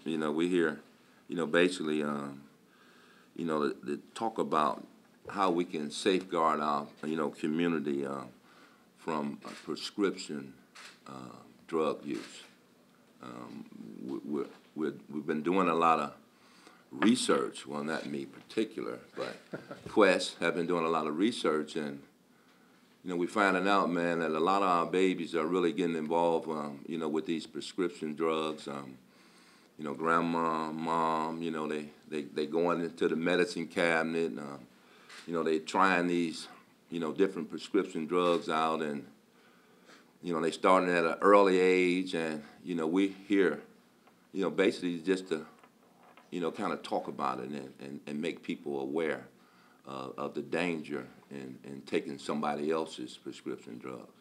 we're here, basically, to talk about how we can safeguard our, community from prescription drug use. We've been doing a lot of research, well, not me particular, but Quest have been doing a lot of research, and we're finding out, man, that a lot of our babies are really getting involved, with these prescription drugs. Grandma, mom, they going into the medicine cabinet. They trying these, different prescription drugs out, and they starting at an early age, and we here, basically just to, kind of talk about it and make people aware of the danger in taking somebody else's prescription drugs.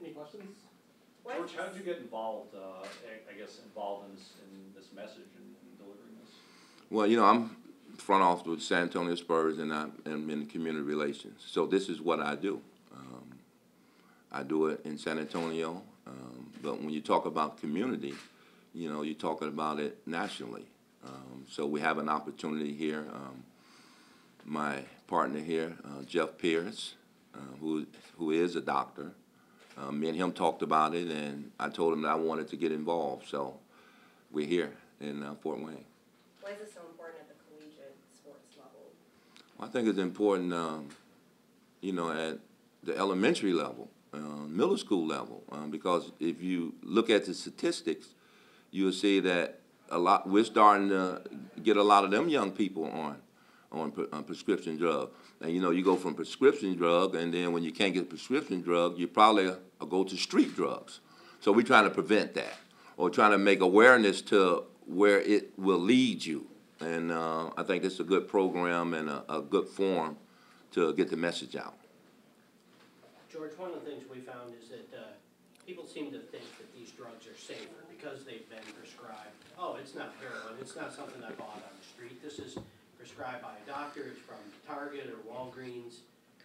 Any questions? George, how did you get involved, involved in this message and delivering this? Well, I'm front office with San Antonio Spurs, and I'm in community relations. So this is what I do. I do it in San Antonio, but when you talk about community, you're talking about it nationally. So we have an opportunity here. My partner here, Jeff Pierce, who is a doctor, me and him talked about it, and I told him that I wanted to get involved. So we're here in Fort Wayne. Why is this so important at the collegiate sports level? Well, I think it's important, at the elementary level, middle school level, because if you look at the statistics, you'll see that we're starting to get a lot of them young people on prescription drug. And you go from prescription drug, and then when you can't get prescription drug, you probably go to street drugs. So we're trying to prevent that, or trying to make awareness to where it will lead you. And I think it's a good program and a good forum to get the message out. George, one of the things we found is that people seem to think that these drugs are safer because they've been prescribed. Oh, it's not heroin. It's not something I bought on the street. This is prescribed by a doctor. It's from Target or Walgreens.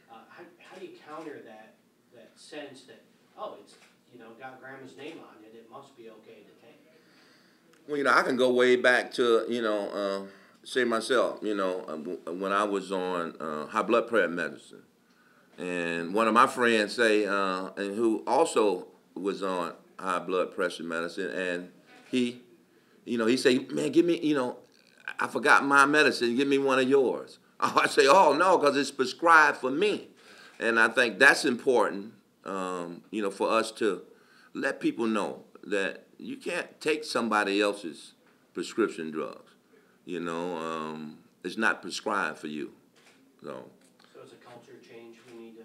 How do you counter that sense that, oh, it's got grandma's name on it, it must be okay to take? Well, I can go way back to, say myself, when I was on high blood pressure medicine. And one of my friends say, and who also was on high blood pressure medicine, and he said, man, give me, I forgot my medicine, give me one of yours. I say, oh, no, because it's prescribed for me. And I think that's important, for us to let people know that you can't take somebody else's prescription drugs. It's not prescribed for you. So it's a culture change we need to...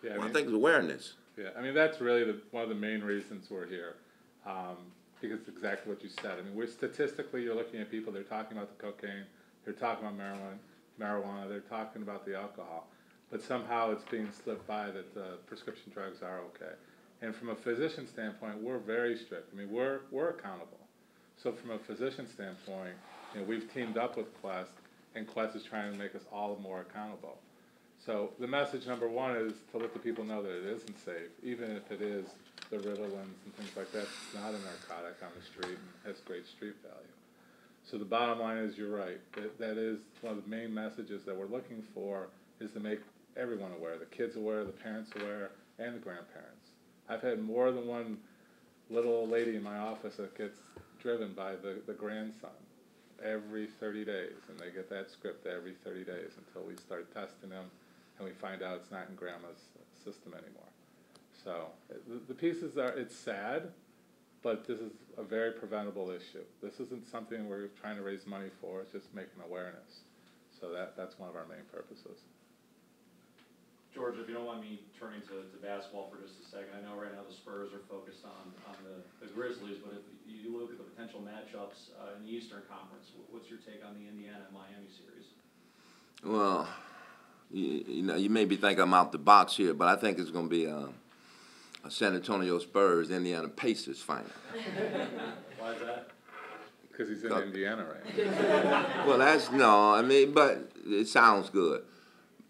Yeah, I think it's awareness. Yeah, that's really one of the main reasons we're here, because it's exactly what you said. Statistically, you're looking at people, they're talking about the cocaine, they're talking about marijuana, they're talking about the alcohol, but somehow it's being slipped by that prescription drugs are okay. And from a physician standpoint, we're very strict. We're accountable. So from a physician standpoint, we've teamed up with Quest, and Quest is trying to make us all more accountable. So the message number one is to let the people know that it isn't safe, even if it is the Ritalins and things like that. It's not a narcotic on the street and has great street value. So the bottom line is, you're right. That is one of the main messages that we're looking for, is to make everyone aware, the kids aware, the parents aware, and the grandparents. I've had more than one little old lady in my office that gets driven by the grandson every 30 days, and they get that script every 30 days until we start testing them, and we find out it's not in grandma's system anymore. So the pieces are, it's sad, but this is a very preventable issue. This isn't something we're trying to raise money for, it's just making awareness. So that's one of our main purposes. George, if you don't mind me turning to basketball for just a second, I know right now the Spurs are focused on the Grizzlies, but if you look at the potential matchups in the Eastern Conference, what's your take on the Indiana-Miami series? Well, you may be thinking I'm out the box here, but I think it's going to be a San Antonio Spurs, Indiana Pacers final. Why is that? Because he's in Indiana right now. Well, but it sounds good.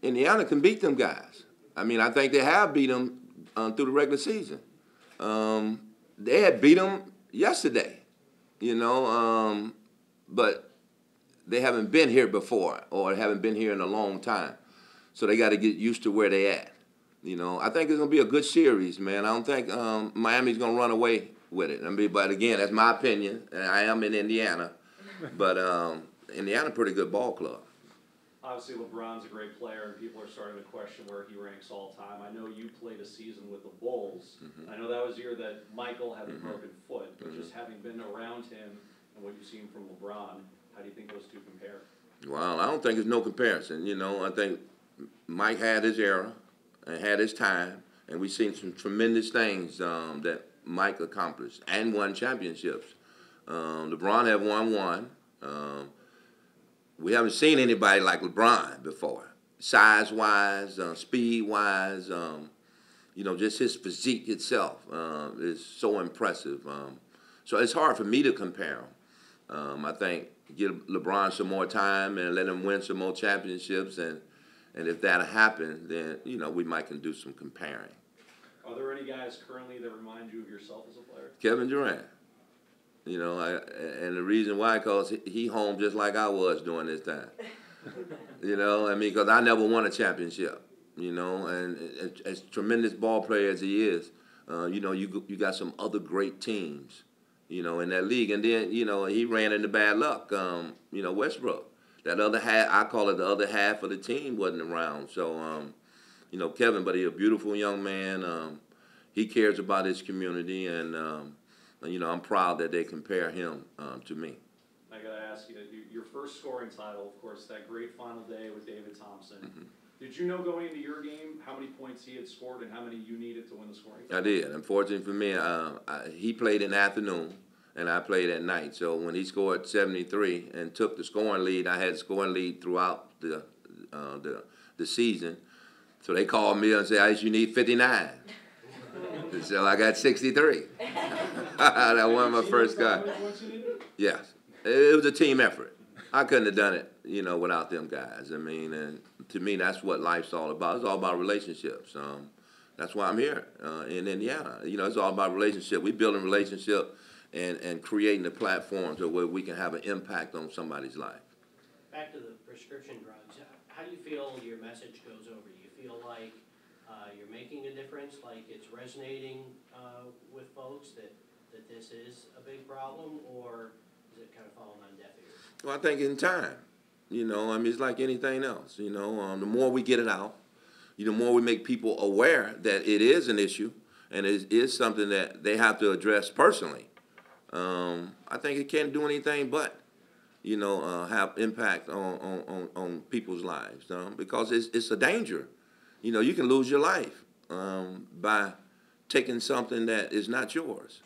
Indiana can beat them guys. I think they have beat them through the regular season. They had beat them yesterday. you know, but they haven't been here before or haven't been here in a long time. So they got to get used to where they at. You know, I think it's going to be a good series, man. I don't think Miami's going to run away with it. I mean, but again, that's my opinion. And I am in Indiana. But Indiana, pretty good ball club. Obviously, LeBron's a great player, and people are starting to question where he ranks all time. I know you played a season with the Bulls. I know that was the year that Michael had a broken foot, but just having been around him and what you've seen from LeBron, how do you think those two compare? Well, I don't think there's no comparison. You know, I think Mike had his era and had his time, and we've seen some tremendous things that Mike accomplished and won championships. LeBron had won one. We haven't seen anybody like LeBron before, size-wise, speed-wise. You know, just his physique itself is so impressive. So it's hard for me to compare him. I think give LeBron some more time and let him win some more championships, and if that happens, then, you know, we might can do some comparing. Are there any guys currently that remind you of yourself as a player? Kevin Durant. You know, and the reason why, because he home just like I was during this time. You know, I mean, because I never won a championship, you know, and as tremendous ball player as he is, you know, you got some other great teams, you know, in that league. And then, you know, he ran into bad luck, you know, Westbrook. That other half, I call it the other half of the team, wasn't around. So, you know, Kevin, but he's a beautiful young man. He cares about his community, and you know, I'm proud that they compare him to me. I got to ask you, your first scoring title, of course, that great final day with David Thompson. Did you know going into your game how many points he had scored and how many you needed to win the scoring title? I did. Unfortunately for me, he played in the afternoon, and I played at night. So when he scored 73 and took the scoring lead, I had the scoring lead throughout the season. So they called me and said, "Ice, you need 59." So I got 63. That won my first guy. Yes. It was a team effort. I couldn't have done it, you know, without them guys. I mean, and to me, that's what life's all about. It's all about relationships. That's why I'm here in Indiana. You know, it's all about relationship. We building relationship and creating the platforms where we can have an impact on somebody's life. Back to the prescription drugs, how do you feel your message goes over? Do you feel like you're making a difference, like it's resonating with folks that this is a big problem, or is it kind of falling on deaf ears? Well, I think in time, you know, I mean, it's like anything else, you know, the more we get it out, the more we make people aware that it is an issue and it is something that they have to address personally. I think it can't do anything but, you know, have impact on people's lives, because it's a danger. You know, you can lose your life by taking something that is not yours.